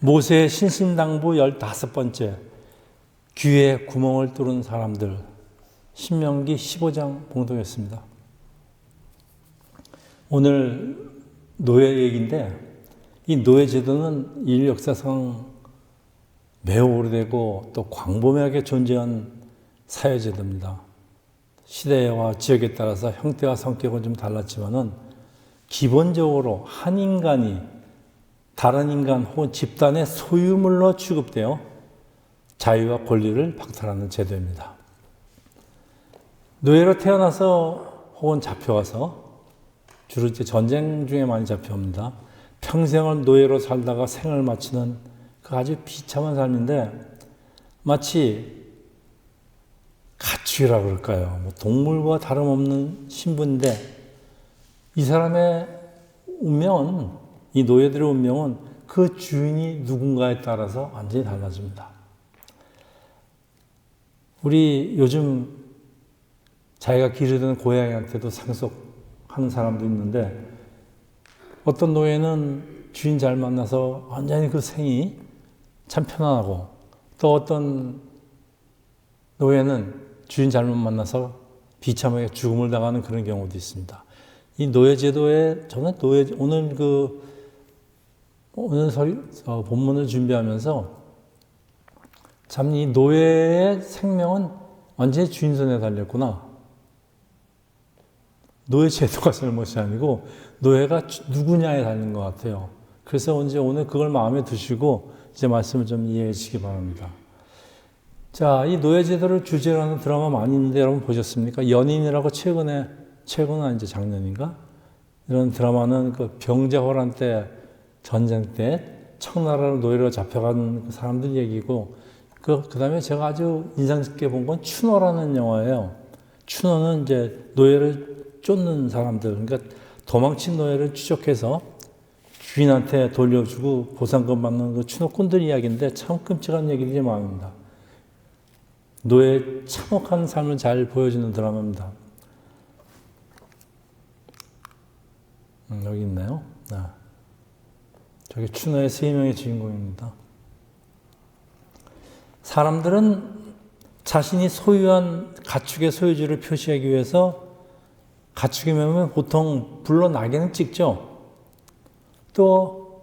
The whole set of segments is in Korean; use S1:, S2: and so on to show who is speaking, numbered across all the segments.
S1: 모세의 신신당부 15번째, 귀에 구멍을 뚫은 사람들, 신명기 15장 봉독했습니다. 오늘 노예 얘기인데, 이 노예 제도는 인류 역사상 매우 오래되고 또 광범위하게 존재한 사회제도입니다. 시대와 지역에 따라서 형태와 성격은 좀 달랐지만은 기본적으로 한 인간이 다른 인간 혹은 집단의 소유물로 취급되어 자유와 권리를 박탈하는 제도입니다. 노예로 태어나서 혹은 잡혀와서 주로 이제 전쟁 중에 많이 잡혀옵니다. 평생을 노예로 살다가 생을 마치는 그 아주 비참한 삶인데 마치 가축이라고 그럴까요? 뭐 동물과 다름없는 신분인데 이 사람의 운명은, 이 노예들의 운명은 그 주인이 누군가에 따라서 완전히 달라집니다. 우리 요즘 자기가 기르던 고양이한테도 상속하는 사람도 있는데 어떤 노예는 주인 잘 만나서 완전히 그 생이 참 편안하고 또 어떤 노예는 주인 잘못 만나서 비참하게 죽음을 당하는 그런 경우도 있습니다. 이 노예 제도에 저는 오늘 본문을 준비하면서 참 이 노예의 생명은 완전히 주인 손에 달렸구나. 노예 제도가 잘못이 아니고 노예가 누구냐에 달린 것 같아요. 그래서 오늘 그걸 마음에 두시고 이제 말씀을 좀 이해해 주시기 바랍니다. 자, 이 노예 제도를 주제로 하는 드라마 많이 있는데 여러분 보셨습니까? 연인이라고 최근은 아니죠, 작년인가? 이런 드라마는 그 병자호란 때, 전쟁 때 청나라로 노예로 잡혀간 그 사람들 얘기고 그 다음에 제가 아주 인상 깊게 본 건 추노라는 영화예요. 추노는 이제 노예를 쫓는 사람들, 그러니까 도망친 노예를 추적해서 주인한테 돌려주고 보상금 받는 그 추노꾼들 이야기인데 참 끔찍한 얘기들이 많습니다. 노예의 참혹한 삶을 잘 보여주는 드라마입니다. 여기 있나요? 저기 추노의 3명의 주인공입니다. 사람들은 자신이 소유한 가축의 소유주를 표시하기 위해서 가축이 매면 보통 불로 낙인을 찍죠. 또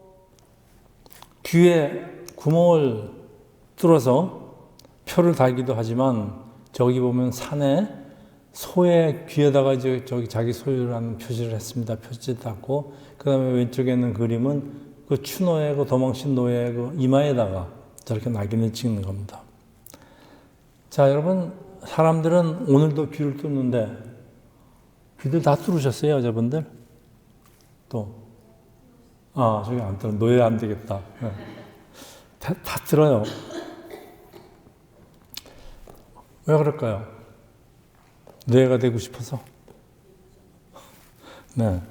S1: 귀에 구멍을 뚫어서 표를 달기도 하지만 저기 보면 산에 소의 귀에다가 이제 저기 자기 소유라는 표시를 했습니다. 표시도 닫고 그 다음에 왼쪽에 있는 그림은 그 추노의 그 도망친 노예의 그 이마에다가 저렇게 낙인을 찍는 겁니다. 자, 여러분, 사람들은 오늘도 귀를 뚫는데 귀들 다 뚫으셨어요, 여자분들? 또, 저기 안 뚫어. 노예 안 되겠다. 네. 다 뚫어요. 왜 그럴까요? 노예가 되고 싶어서? 네.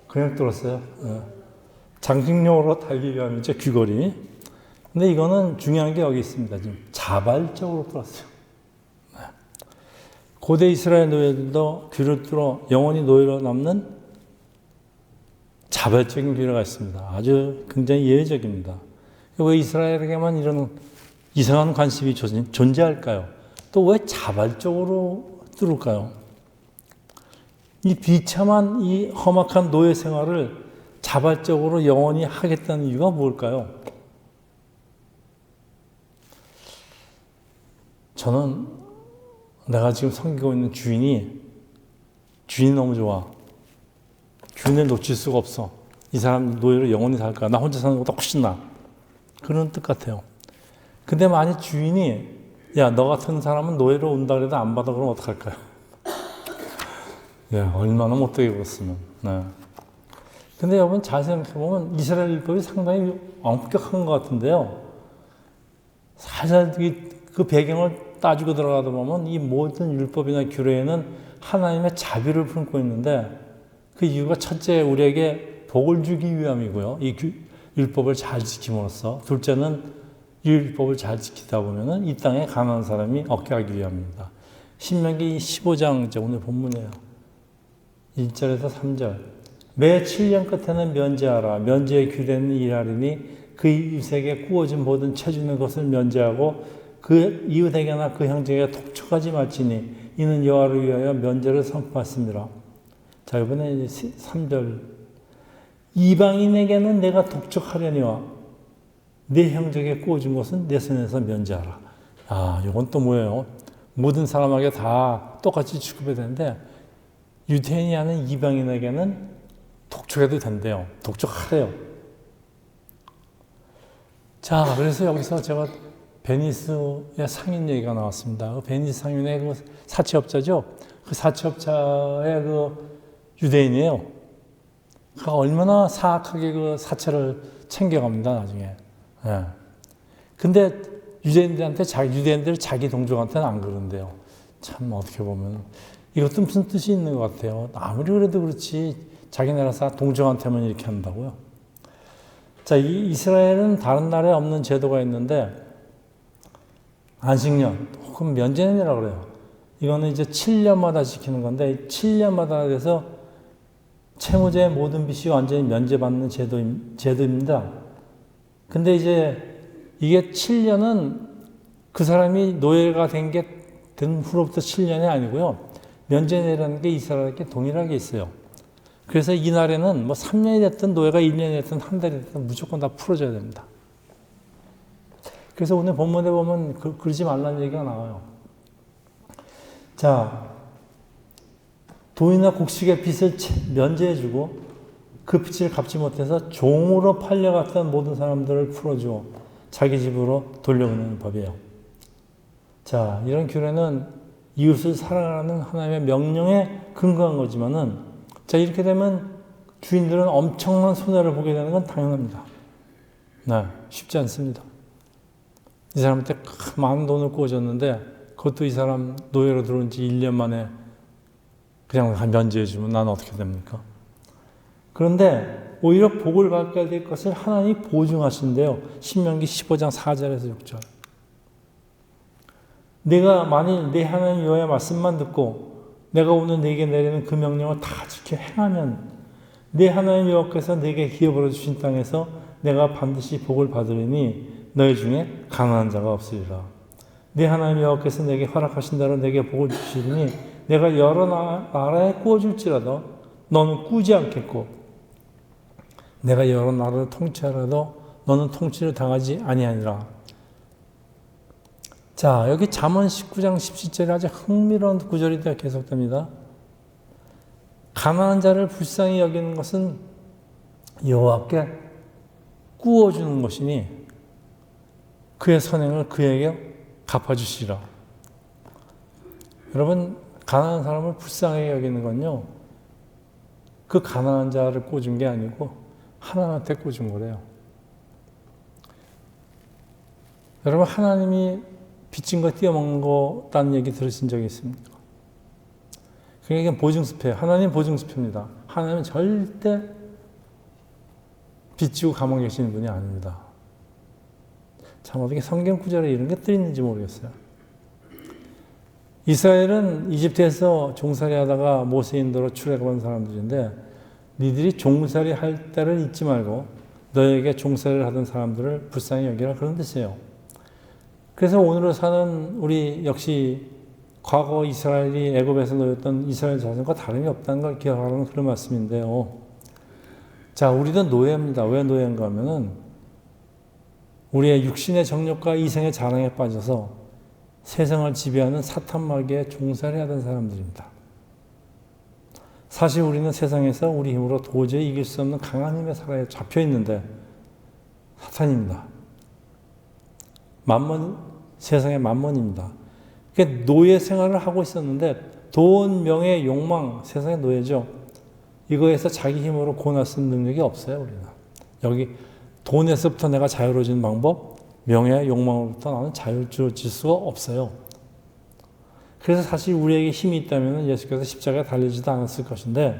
S1: 그냥 뚫었어요. 네. 장식용으로 달기 위한 이제 귀걸이. 근데 이거는 중요한 게 여기 있습니다. 지금 자발적으로 뚫었어요. 네. 고대 이스라엘 노예들도 귀를 뚫어 영원히 노예로 남는 자발적인 귀가 있습니다. 아주 굉장히 예외적입니다. 왜 이스라엘에게만 이런 이상한 관습이 존재할까요? 또 왜 자발적으로 뚫을까요? 이 비참한 이 험악한 노예 생활을 자발적으로 영원히 하겠다는 이유가 뭘까요? 저는 내가 지금 섬기고 있는 주인이 너무 좋아. 주인을 놓칠 수가 없어. 이 사람 노예로 영원히 살까? 나 혼자 사는 것보다 훨씬 나아. 그런 뜻 같아요. 근데 만약 주인이 야, 너 같은 사람은 노예로 온다 그래도 안 받아 그러면 어떡할까요? 야, 얼마나 못되게 굴었으면. 네. 근데 여러분 잘 생각해보면 이스라엘 율법이 상당히 엄격한 것 같은데요. 살살 그 배경을 따지고 들어가다 보면 이 모든 율법이나 규례에는 하나님의 자비를 품고 있는데 그 이유가 첫째 우리에게 복을 주기 위함이고요. 이 율법을 잘 지킴으로써 둘째는 이 율법을 잘 지키다 보면은 이 땅에 가난한 사람이 얻게 하기 위함입니다. 신명기 15장 이제 오늘 본문이에요. 1절에서 3절. 매 7년 끝에는 면제하라. 면제의 규례는 이하리니 그 이웃에게 구워진 모든 채주는 것을 면제하고 그 이웃에게나 그 형제에게 독촉하지 말지니 이는 여호와를 위하여 면제를 선포했습니다. 자, 이번에 이제 3절. 이방인에게는 내가 독촉하려니와 내 형제에게 구워준 것은 내 손에서 면제하라. 아, 이건 또 뭐예요? 모든 사람에게 다 똑같이 취급해야 되는데 유대인이 하는 이방인에게는 독촉해도 된대요. 독촉하래요. 자, 그래서 여기서 제가 베니스의 상인 얘기가 나왔습니다. 그 베니스 상인의 그 사채업자죠. 그 사채업자의 그 유대인이에요. 그 얼마나 사악하게 그 사채를 챙겨갑니다, 나중에. 예. 근데 유대인들 자기 동족한테는 안 그런데요. 참, 어떻게 보면. 이것도 무슨 뜻이 있는 것 같아요. 아무리 그래도 그렇지, 자기 나라 동족한테만 이렇게 한다고요. 자, 이스라엘은 다른 나라에 없는 제도가 있는데, 안식년, 혹은 면제년이라고 그래요. 이거는 이제 7년마다 지키는 건데, 7년마다 돼서 채무자의 모든 빚이 완전히 면제받는 제도입니다. 근데 이제 이게 7년은 그 사람이 노예가 된 후로부터 7년이 아니고요. 면제년이라는 게 이스라엘에게 동일하게 있어요. 그래서 이날에는 뭐 3년이 됐든 노예가 1년이 됐든 한 달이 됐든 무조건 다 풀어줘야 됩니다. 그래서 오늘 본문에 보면 그러지 말라는 얘기가 나와요. 자, 돈이나 곡식의 빚을 면제해주고 그 빚을 갚지 못해서 종으로 팔려갔던 모든 사람들을 풀어주어 자기 집으로 돌려보내는 법이에요. 자, 이런 규례는 이웃을 사랑하는 하나님의 명령에 근거한 거지만은, 자, 이렇게 되면 주인들은 엄청난 손해를 보게 되는 건 당연합니다. 네, 쉽지 않습니다. 이 사람한테 많은 돈을 구워줬는데 그것도 이 사람 노예로 들어온 지 1년 만에 그냥 면제해주면 나는 어떻게 됩니까? 그런데 오히려 복을 받게 될 것을 하나님이 보증하신대요. 신명기 15장 4절에서 6절. 내가 만일 내 하나님 여호와의 말씀만 듣고 내가 오늘 내게 내리는 그 명령을 다 지켜 행하면 내 하나님 여호와께서 내게 기업으로 주신 땅에서 내가 반드시 복을 받으리니 너희 중에 가난한 자가 없으리라. 내 하나님 여호와께서 내게 허락하신 대로 내게 복을 주시리니 내가 여러 나라에 구워줄지라도 너는 꾸지 않겠고 내가 여러 나라를 통치하라도 너는 통치를 당하지 아니하니라. 자, 여기 잠언 19장 17절에 아주 흥미로운 구절이 계속됩니다. 가난한 자를 불쌍히 여기는 것은 여호와께 구워주는 것이니 그의 선행을 그에게 갚아주시라. 여러분, 가난한 사람을 불쌍하게 여기는 건요, 그 가난한 자를 꽂은 게 아니고 하나님한테 꽂은 거래요. 여러분, 하나님이 빚진 거 띄어먹는 거라는 얘기 들으신 적이 있습니까? 그게 보증수표예요. 하나님 보증수표입니다. 하나님은 절대 빚지고 감옥에 계시는 분이 아닙니다. 참 어떻게 성경 구절에 이런 게 뜨있는지 모르겠어요. 이스라엘은 이집트에서 종살이 하다가 모세 인도로 출애굽한 사람들인데 니들이 종살이 할 때를 잊지 말고 너에게 종살이를 하던 사람들을 불쌍히 여기라, 그런 뜻이에요. 그래서 오늘을 사는 우리 역시 과거 이스라엘이 애굽에서 놓였던 이스라엘 자손과 다름이 없다는 걸 기억하라는 그런 말씀인데요. 자, 우리도 노예입니다. 왜 노예인가 하면은 우리의 육신의 정욕과 이생의 자랑에 빠져서 세상을 지배하는 사탄 마귀의 종살이 하던 사람들입니다. 사실 우리는 세상에서 우리 힘으로 도저히 이길 수 없는 강한 힘에 살아 잡혀 있는데 사탄입니다. 세상의 만몬입니다. 노예 생활을 하고 있었는데 돈, 명예, 욕망, 세상의 노예죠. 이거에서 자기 힘으로 구원할 수 있는 능력이 없어요, 우리는. 여기 돈에서부터 내가 자유로워지는 방법, 명예, 욕망으로부터 나는 자유로워질 수가 없어요. 그래서 사실 우리에게 힘이 있다면 예수께서 십자가에 달리지도 않았을 것인데,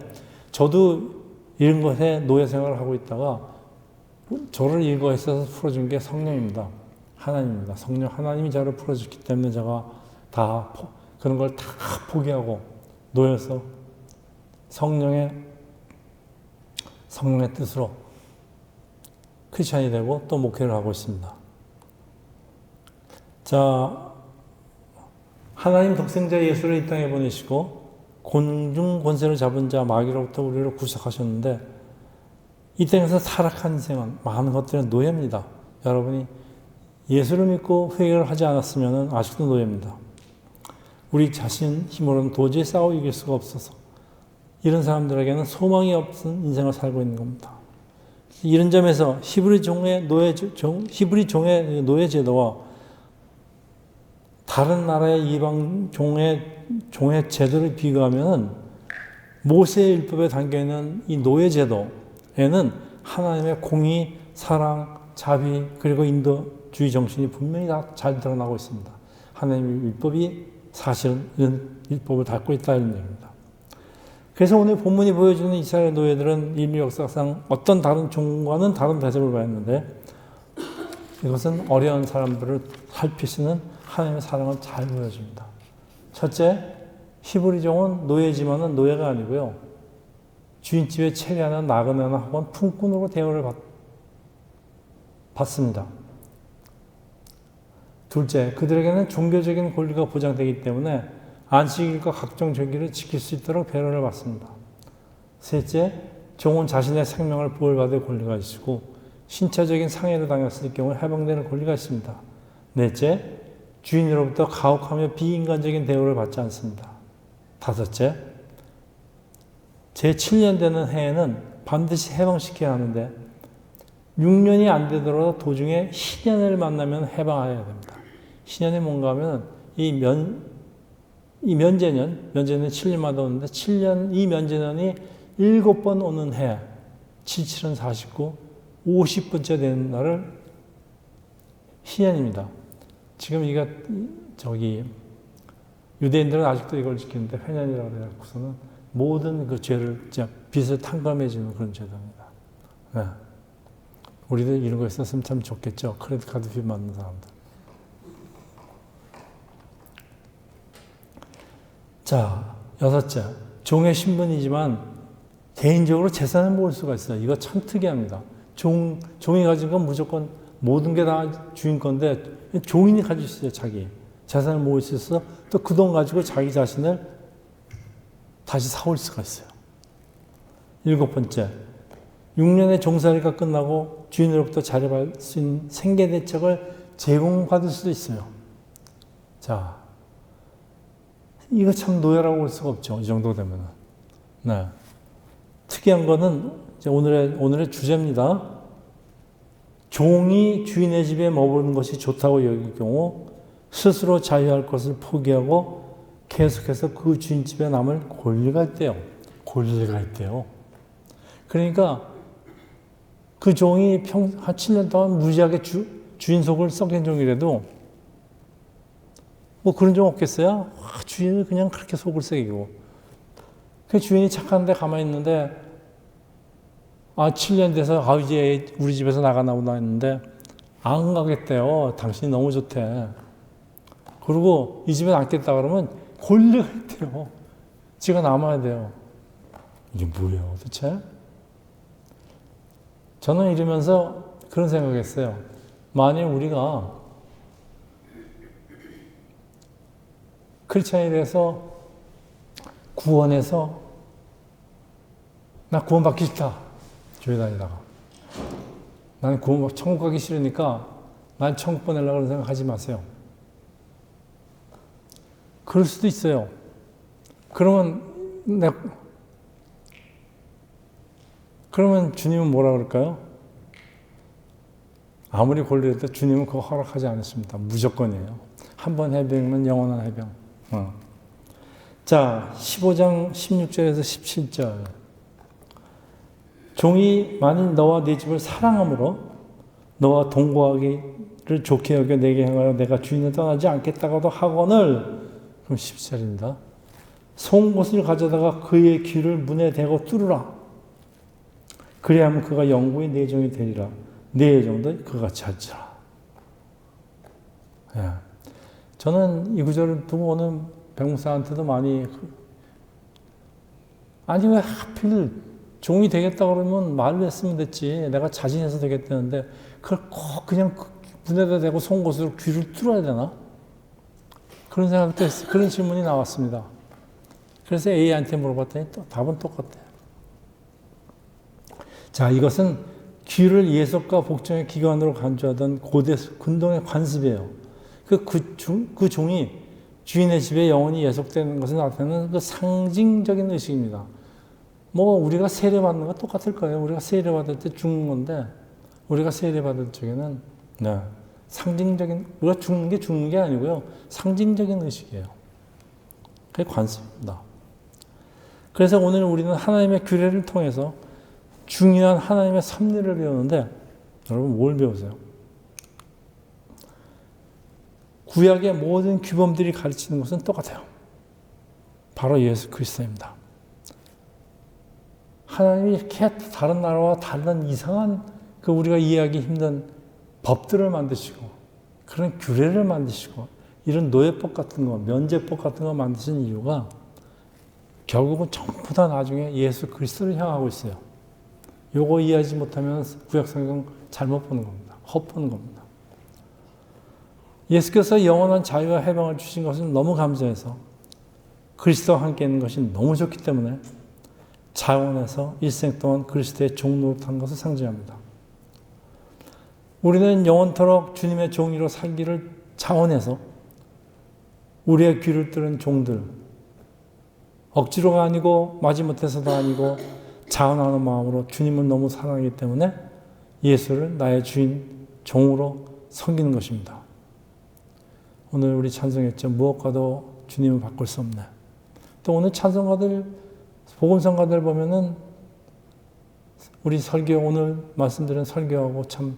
S1: 저도 이런 것에 노예 생활을 하고 있다가 저를 이거에서 풀어준 게 성령입니다. 하나님입니다. 성령 하나님이 저를 풀어줬기 때문에 제가 다 그런 걸 다 포기하고 노예서 성령의 성령의 뜻으로 크리스찬이 되고 또 목회를 하고 있습니다. 자, 하나님 독생자 예수를 이 땅에 보내시고 곤중 권세를 잡은 자 마귀로부터 우리를 구속하셨는데 이 땅에서 타락한 인생은 많은 것들은 노예입니다. 여러분이 예수를 믿고 회개를 하지 않았으면 아직도 노예입니다. 우리 자신 힘으로는 도저히 싸워 이길 수가 없어서 이런 사람들에게는 소망이 없은 인생을 살고 있는 겁니다. 이런 점에서 히브리 종의 노예 제도와 다른 나라의 이방 종의 제도를 비교하면 모세의 율법에 담겨있는 이 노예 제도에는 하나님의 공의, 사랑, 자비 그리고 인도주의 정신이 분명히 다 잘 드러나고 있습니다. 하나님의 율법이 사실은 이런 율법을 닮고 있다 이런 얘기입니다. 그래서 오늘 본문이 보여주는 이스라엘 노예들은 인류 역사상 어떤 다른 종과는 다른 대접을 받았는데 이것은 어려운 사람들을 살피시는 하나님의 사랑을 잘 보여줍니다. 첫째, 히브리 종은 노예지만은 노예가 아니고요. 주인집에 체리하는 나그네나 혹은 품꾼으로 대우를 받습니다. 둘째, 그들에게는 종교적인 권리가 보장되기 때문에 안식일과 각종 절기를 지킬 수 있도록 배려를 받습니다. 셋째, 종은 자신의 생명을 보호받을 권리가 있고 신체적인 상해를 당했을 경우 해방되는 권리가 있습니다. 넷째, 주인으로부터 가혹하며 비인간적인 대우를 받지 않습니다. 다섯째, 제7년 되는 해에는 반드시 해방시켜야 하는데 6년이 안 되더라도 도중에 희년을 만나면 해방해야 됩니다. 희년이 뭔가 하면 이 면제년 7년마다 오는데 7년, 이 면제년이 7번 오는 해, 77은 49, 50번째 되는 날을 희년입니다. 지금 이가 유대인들은 아직도 이걸 지키는데 회년이라고 해갖고서는 모든 그 죄를 빚을 탕감해주는 그런 제도입니다. 네. 우리도 이런 거 있었으면 참 좋겠죠. 크레딧 카드 빚 맞는 사람들. 자, 여섯째. 종의 신분이지만 개인적으로 재산을 모을 수가 있어요. 이거 참 특이합니다. 종이 가진 건 무조건 모든 게 다 주인 건데 종인이 가질 수 있어요. 자기 재산을 모을 수 있어서 또 그 돈 가지고 자기 자신을 다시 사올 수가 있어요. 일곱 번째, 6년의 종살이가 끝나고 주인으로부터 자립할 수 있는 생계대책을 제공받을 수도 있어요. 자, 이거 참 노예라고 볼 수가 없죠. 이 정도 되면은. 네. 특이한 거는 이제 오늘의 주제입니다. 종이 주인의 집에 머무르는 것이 좋다고 여길 경우 스스로 자유할 것을 포기하고 계속해서 그 주인 집에 남을 권리가 있대요. 권리가 있대요. 그러니까 그 종이 한 7년 동안 무지하게 주인 속을 썩인 종이라도 뭐 그런 종 없겠어요? 주인을 그냥 그렇게 속을 새기고. 그 주인이 착한데 가만히 있는데 7년 돼서 이제 우리 집에서 나가나 했는데 안 가겠대요. 당신이 너무 좋대. 그리고 이 집에 남겠다 그러면 권리가 있대요. 지가 남아야 돼요. 이게 뭐예요 도대체? 저는 이러면서 그런 생각했어요. 만일 우리가 크리스찬이 돼서 구원해서 나 구원받기 싫다. 교회 다니다가 나는 천국 가기 싫으니까 난 천국 보내려고 그런 생각 하지 마세요. 그럴 수도 있어요. 그러면 주님은 뭐라 그럴까요? 아무리 권리해도 주님은 그거 허락하지 않으십니다. 무조건이에요. 한 번 해병은 영원한 해병. 자, 15장 16절에서 17절. 종이 만일 너와 네 집을 사랑함으로 너와 동거하기를 좋게 여겨 내게 행하여 내가 주인을 떠나지 않겠다고도 하거늘, 그럼 17절입니다. 송곳을 가져다가 그의 귀를 문에 대고 뚫으라. 그래야만 그가 영구히 내 종이 되리라. 내 예정도 그같이 할지라. 예. 저는 이 구절을 두고 오는 백목사한테도 많이 아니 왜 하필 종이 되겠다 그러면 말로 했으면 됐지. 내가 자진해서 되겠다는데 그걸 꼭 그냥 문에다 대고 송곳으로 귀를 뚫어야 되나? 그런 생각도 했어요. 그런 질문이 나왔습니다. 그래서 A한테 물어봤더니 또 답은 똑같아요. 자, 이것은 귀를 예속과 복종의 기관으로 간주하던 고대 근동의 관습이에요. 그 종이 주인의 집에 영원히 예속되는 것을 나타내는 그 상징적인 의식입니다. 뭐 우리가 세례받는 거 똑같을 거예요. 우리가 세례받을 때 죽는 건데 우리가 세례받을 적에는 상징적인, 우리가 죽는 게 아니고요. 상징적인 의식이에요. 그게 관습입니다. 그래서 오늘 우리는 하나님의 규례를 통해서 중요한 하나님의 섭리를 배우는데 여러분 뭘 배우세요? 구약의 모든 규범들이 가르치는 것은 똑같아요. 바로 예수 그리스도입니다. 하나님이 이렇게 다른 나라와 다른 이상한 우리가 이해하기 힘든 법들을 만드시고 그런 규례를 만드시고 이런 노예법 같은 거, 면제법 같은 거 만드신 이유가 결국은 전부 다 나중에 예수 그리스도를 향하고 있어요. 요거 이해하지 못하면 구약성경 잘못 보는 겁니다. 헛보는 겁니다. 예수께서 영원한 자유와 해방을 주신 것은 너무 감사해서 그리스도와 함께 있는 것이 너무 좋기 때문에 자원해서 일생 동안 그리스도의 종노릇한 것을 상징합니다. 우리는 영원토록 주님의 종이로 살기를 자원해서 우리의 귀를 뚫은 종들, 억지로가 아니고 마지못해서도 아니고 자원하는 마음으로 주님을 너무 사랑하기 때문에 예수를 나의 주인, 종으로 섬기는 것입니다. 오늘 우리 찬송했죠. 무엇과도 주님을 바꿀 수 없네. 또 오늘 찬송가들, 복음성가들 보면은 우리 설교, 오늘 말씀드린 설교하고 참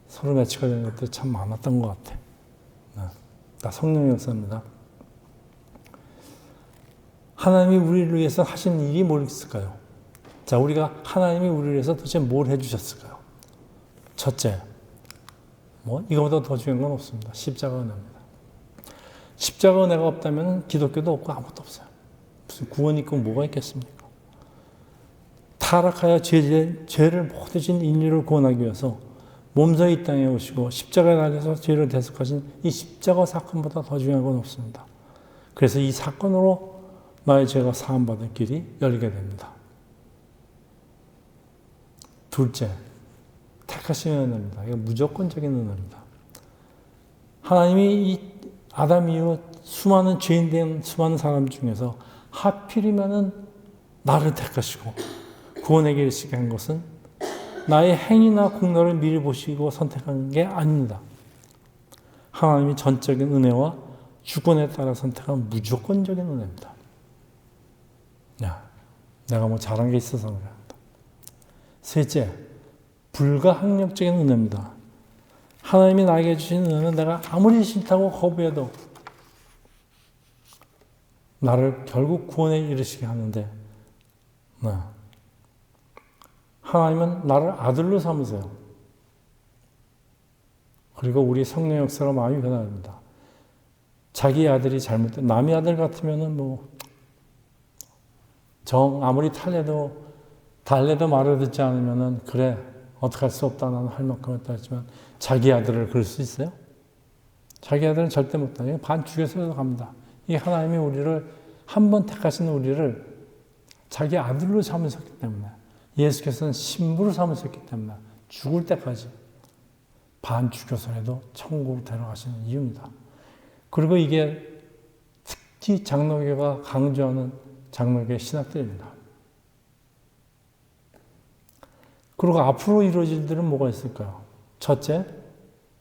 S1: 서로 매치가 되는 것들이 참 많았던 것 같아. 다 성령의 역사입니다. 하나님이 우리를 위해서 하신 일이 뭘 있을까요? 자, 우리가 하나님이 우리를 위해서 도대체 뭘 해주셨을까요? 첫째, 이거보다 더 중요한 건 없습니다. 십자가 은혜입니다. 십자가 은혜가 없다면 기독교도 없고 아무것도 없어요. 무슨 구원이 있고 뭐가 있겠습니까? 타락하여 죄를 모두 진 인류를 구원하기 위해서 몸소 이 땅에 오시고 십자가에 달려서 죄를 대속하신 이 십자가 사건보다 더 중요한 건 없습니다. 그래서 이 사건으로 나의 죄가 사함받을 길이 열리게 됩니다. 둘째, 택하신 은혜입니다. 이거 무조건적인 은혜입니다. 하나님이 이 아담 이후 수많은 죄인된 수많은 사람 중에서 하필이면은 나를 택하시고 구원에게 이르시게 한 것은 나의 행위나 공로를 미리 보시고 선택한 게 아닙니다. 하나님이 전적인 은혜와 주권에 따라 선택한 무조건적인 은혜입니다. 내가 뭐 잘한 게 있어서 그래. 셋째, 불가항력적인 은혜입니다. 하나님이 나에게 주신 은혜는 내가 아무리 싫다고 거부해도 나를 결국 구원에 이르시게 하는데 하나님은 나를 아들로 삼으세요. 그리고 우리 성령 역사가 마음이 변화됩니다. 자기 아들이 잘못된 남의 아들 같으면은 아무리 달래도 말을 듣지 않으면은 그래 어떡할 수 없다 나는 할 만큼 했다 했지만 자기 아들을 그럴 수 있어요? 자기 아들은 절대 못다. 반 죽여서 갑니다. 이 하나님이 우리를 한 번 택하신 우리를 자기 아들로 삼으셨기 때문에 예수께서는 신부로 삼으셨기 때문에 죽을 때까지 반 죽여서라도 천국으로 데려가시는 이유입니다. 그리고 이게 특히 장로교가 강조하는 장로교의 신학들입니다. 그리고 앞으로 이루어질 일들은 뭐가 있을까요? 첫째,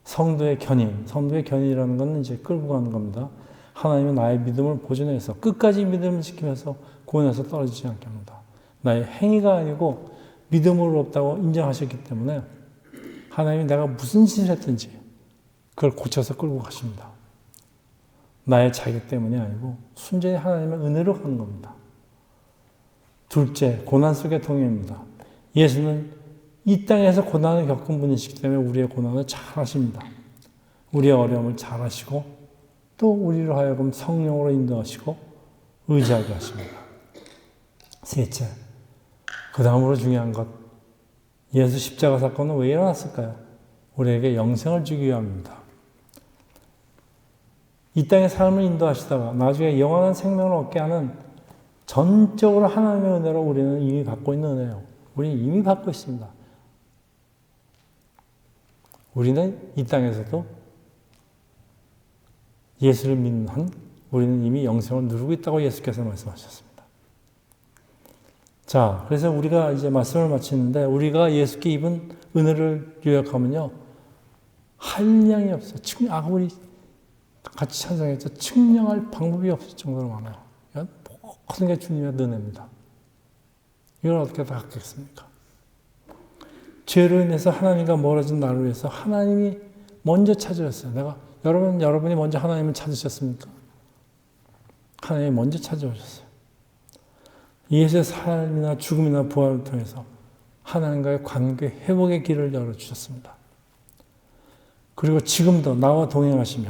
S1: 성도의 견인. 성도의 견인이라는 건 이제 끌고 가는 겁니다. 하나님은 나의 믿음을 보존해서 끝까지 믿음을 지키면서 구원에서 떨어지지 않게 합니다. 나의 행위가 아니고 믿음으로 없다고 인정하셨기 때문에 하나님이 내가 무슨 짓을 했든지 그걸 고쳐서 끌고 가십니다. 나의 자격 때문이 아니고 순전히 하나님의 은혜로 가는 겁니다. 둘째, 고난 속의 동행입니다. 예수는 이 땅에서 고난을 겪은 분이시기 때문에 우리의 고난을 잘 아십니다. 우리의 어려움을 잘 아시고 또 우리로 하여금 성령으로 인도하시고 의지하게 하십니다. 셋째, 그 다음으로 중요한 것, 예수 십자가 사건은 왜 일어났을까요? 우리에게 영생을 주기 위함입니다. 이 땅의 삶을 인도하시다가 나중에 영원한 생명을 얻게 하는 전적으로 하나님의 은혜로 우리는 이미 갖고 있는 은혜예요. 우리는 이미 갖고 있습니다. 우리는 이 땅에서도 예수를 믿는 한 우리는 이미 영생을 누리고 있다고 예수께서 말씀하셨습니다. 자, 그래서 우리가 이제 말씀을 마치는데 우리가 예수께 입은 은혜를 요약하면요. 한량이 없어요. 아까 우리 같이 찬송했죠. 측량할 방법이 없을 정도로 많아요. 모든 게 주님의 은혜입니다. 이걸 어떻게 다 갖겠습니까? 죄로 인해서 하나님과 멀어진 나를 위해서 하나님이 먼저 찾으셨어요. 여러분이 먼저 하나님을 찾으셨습니까? 하나님이 먼저 찾아오셨어요. 예수의 삶이나 죽음이나 부활을 통해서 하나님과의 관계 회복의 길을 열어주셨습니다. 그리고 지금도 나와 동행하시며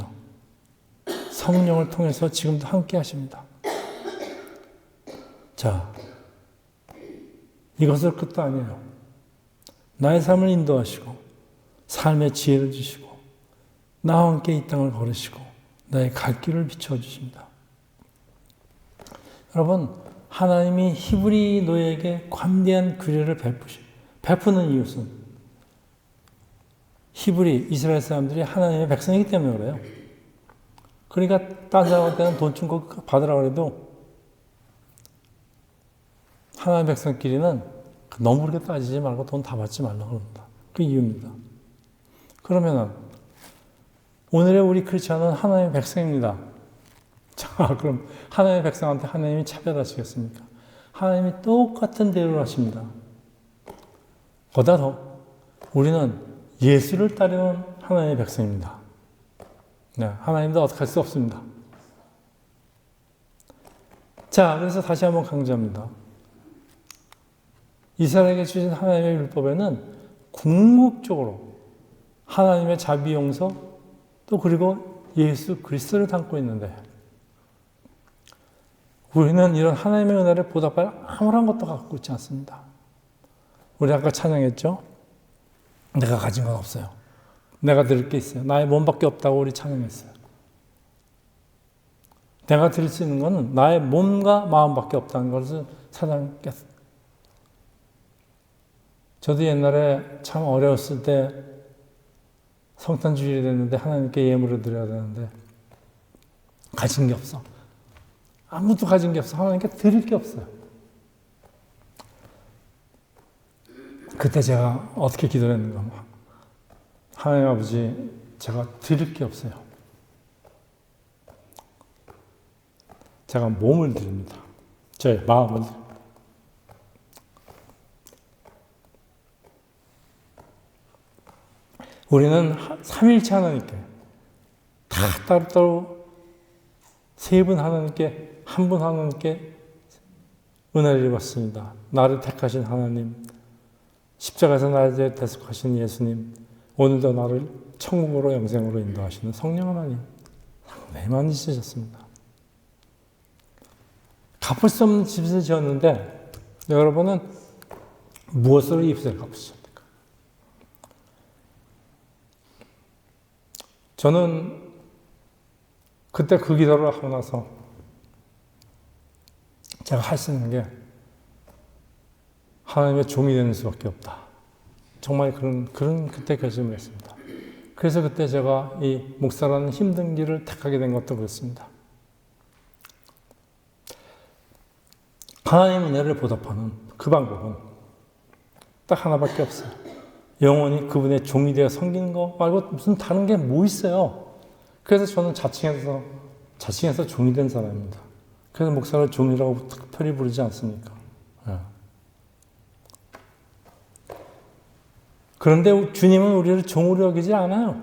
S1: 성령을 통해서 지금도 함께 하십니다. 자, 이것을 끝도 아니에요. 나의 삶을 인도하시고 삶의 지혜를 주시고 나와 함께 이 땅을 걸으시고 나의 갈 길을 비춰주십니다. 여러분, 하나님이 히브리 노예에게 관대한 규례를 베푸는 이유는 히브리 이스라엘 사람들이 하나님의 백성이기 때문에 그래요. 그러니까 딴 사람한테는 돈 준 거 받으라고 해도 하나님의 백성끼리는 너무 그렇게 따지지 말고 돈 다 받지 말라고 그럽니다. 그 이유입니다. 그러면은 오늘의 우리 크리스천은 하나님의 백성입니다. 자, 그럼 하나님의 백성한테 하나님이 차별하시겠습니까? 하나님이 똑같은 대우를 하십니다. 보다 더 우리는 예수를 따르는 하나님의 백성입니다. 네, 하나님도 어떻게 할 수 없습니다. 자, 그래서 다시 한번 강조합니다. 이스라엘에게 주신 하나님의 율법에는 궁극적으로 하나님의 자비 용서 또 그리고 예수 그리스도를 담고 있는데 우리는 이런 하나님의 은혜를 보답할 아무런 것도 갖고 있지 않습니다. 우리 아까 찬양했죠? 내가 가진 건 없어요. 내가 드릴 게 있어요. 나의 몸밖에 없다고 우리 찬양했어요. 내가 드릴 수 있는 것은 나의 몸과 마음밖에 없다는 것을 찬양했어요. 저도 옛날에 참 어려웠을 때 성탄 주일이 됐는데 하나님께 예물을 드려야 되는데 가진 게 없어. 아무도 가진 게 없어. 하나님께 드릴 게 없어요. 그때 제가 어떻게 기도했는가. 하나님 아버지, 제가 드릴 게 없어요. 제가 몸을 드립니다. 제 마음을 드립니다. 우리는 삼일체 하나님께 다 따로따로 세 분 하나님께 한 분 하나님께 은혜를 입었습니다. 나를 택하신 하나님, 십자가에서 나를 대속하신 예수님, 오늘도 나를 천국으로 영생으로 인도하시는 성령 하나님 상당히 많이 있으셨습니다. 갚을 수 없는 집을 지었는데 여러분은 무엇으로 입술을 갚으십니까? 저는 그때 그 기도를 하고 나서 제가 할 수 있는 게 하나님의 종이 되는 수밖에 없다. 정말 그런 그때 결심을 했습니다. 그래서 그때 제가 이 목사라는 힘든 길을 택하게 된 것도 그렇습니다. 하나님의 은혜를 보답하는 그 방법은 딱 하나밖에 없어요. 영원히 그분의 종이 되어 섬기는 거 말고 무슨 다른 게 뭐 있어요. 그래서 저는 자칭해서 종이 된 사람입니다. 그래서 목사를 종이라고 특별히 부르지 않습니까? 네. 그런데 주님은 우리를 종으로 여기지 않아요.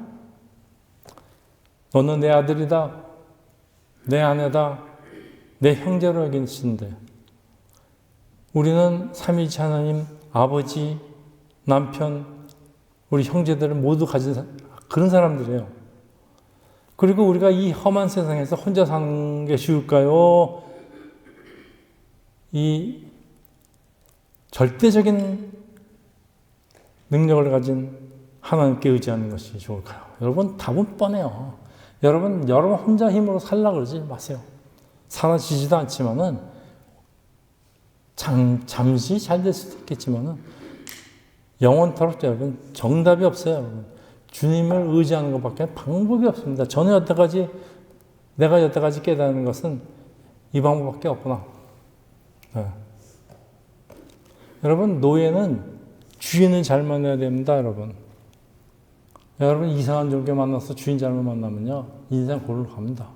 S1: 너는 내 아들이다, 내 아내다, 내 형제로 여기시는데 우리는 삼위일체 하나님, 아버지, 남편, 우리 형제들을 모두 가진 그런 사람들이에요. 그리고 우리가 이 험한 세상에서 혼자 사는 게 쉬울까요? 이 절대적인 능력을 가진 하나님께 의지하는 것이 좋을까요? 여러분, 답은 뻔해요. 여러분 혼자 힘으로 살려고 그러지 마세요. 사라지지도 않지만은, 잠시 잘 될 수도 있겠지만은, 영원토록 여러분, 정답이 없어요, 여러분. 주님을 의지하는 것밖에 방법이 없습니다. 내가 여태까지 깨닫는 것은 이 방법밖에 없구나. 네. 여러분, 노예는 주인을 잘 만나야 됩니다, 여러분. 여러분, 이상한 종교 만나서 주인 잘못 만나면요, 인생 골로 갑니다.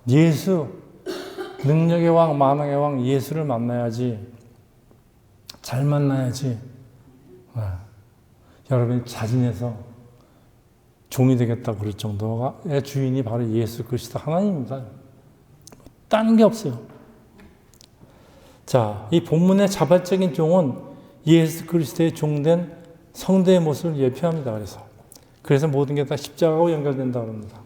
S1: 예수, 능력의 왕, 만왕의 왕, 예수를 만나야지, 잘 만나야지, 네. 여러분이 자진해서 종이 되겠다고 그럴 정도의 주인이 바로 예수 그리스도 하나님입니다. 딴 게 없어요. 자, 이 본문의 자발적인 종은 예수 그리스도의 종된 성도의 모습을 예표합니다. 그래서 모든 게 다 십자가하고 연결된다고 합니다.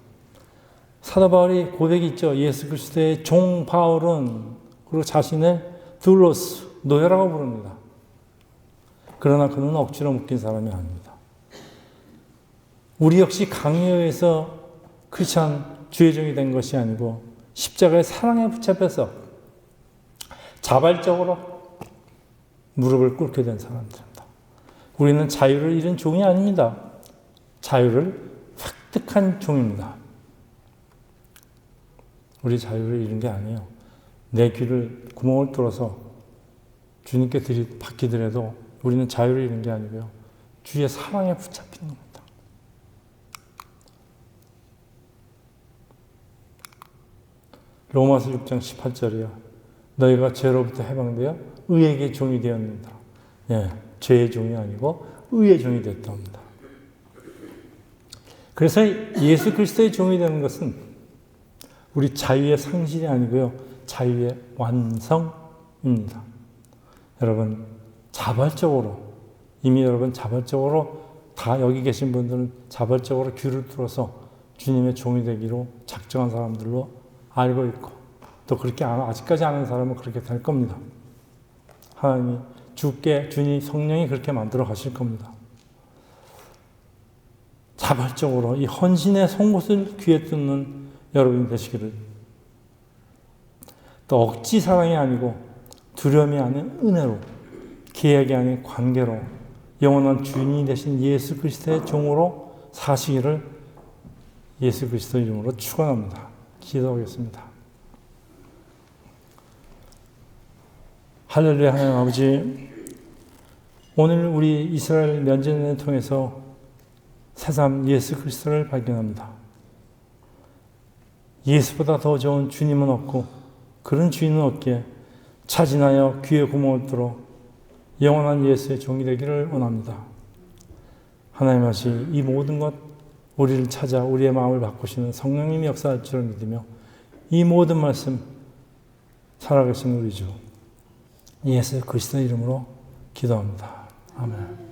S1: 사도 바울이 고백이 있죠. 예수 그리스도의 종 바울은, 그리고 자신을 둘로스, 노예라고 부릅니다. 그러나 그는 억지로 묶인 사람이 아닙니다. 우리 역시 강요에 의해서 크리스찬 주의 종이 된 것이 아니고 십자가의 사랑에 붙잡혀서 자발적으로 무릎을 꿇게 된 사람들입니다. 우리는 자유를 잃은 종이 아닙니다. 자유를 획득한 종입니다. 우리 자유를 잃은 게 아니에요. 내 귀를 구멍을 뚫어서 주님께 들이받기더라도 우리는 자유를 잃은 게 아니고요. 주의 사랑에 붙잡힌 겁니다. 로마서 6장 18절이요. 너희가 죄로부터 해방되어 의에게 종이 되었는다. 예, 죄의 종이 아니고 의의 종이 됐답니다. 그래서 예수 그리스도의 종이 되는 것은 우리 자유의 상실이 아니고요. 자유의 완성입니다. 여러분, 자발적으로, 이미 여러분 자발적으로, 다 여기 계신 분들은 자발적으로 귀를 뚫어서 주님의 종이 되기로 작정한 사람들로 알고 있고, 또 그렇게 아직까지 아는 사람은 그렇게 될 겁니다. 하나님이 주님 성령이 그렇게 만들어 가실 겁니다. 자발적으로 이 헌신의 송곳을 귀에 뚫는 여러분이 되시기를. 또 억지 사랑이 아니고 두려움이 아닌 은혜로, 계약이 아닌 관계로 영원한 주인이 되신 예수 그리스도의 종으로 사시기를 예수 그리스도 이름으로 축원합니다. 기도하겠습니다. 할렐루야. 하나님 아버지, 오늘 우리 이스라엘 면제를 통해서 새삼 예수 그리스도를 발견합니다. 예수보다 더 좋은 주님은 없고 그런 주인은 없기에 차진하여 귀에 구멍을 뚫어 영원한 예수의 종이 되기를 원합니다. 하나님 아버지, 이 모든 것 우리를 찾아 우리의 마음을 바꾸시는 성령님이 역사할 줄을 믿으며 이 모든 말씀 살아계신 우리 주 예수 그리스도 이름으로 기도합니다. 아멘.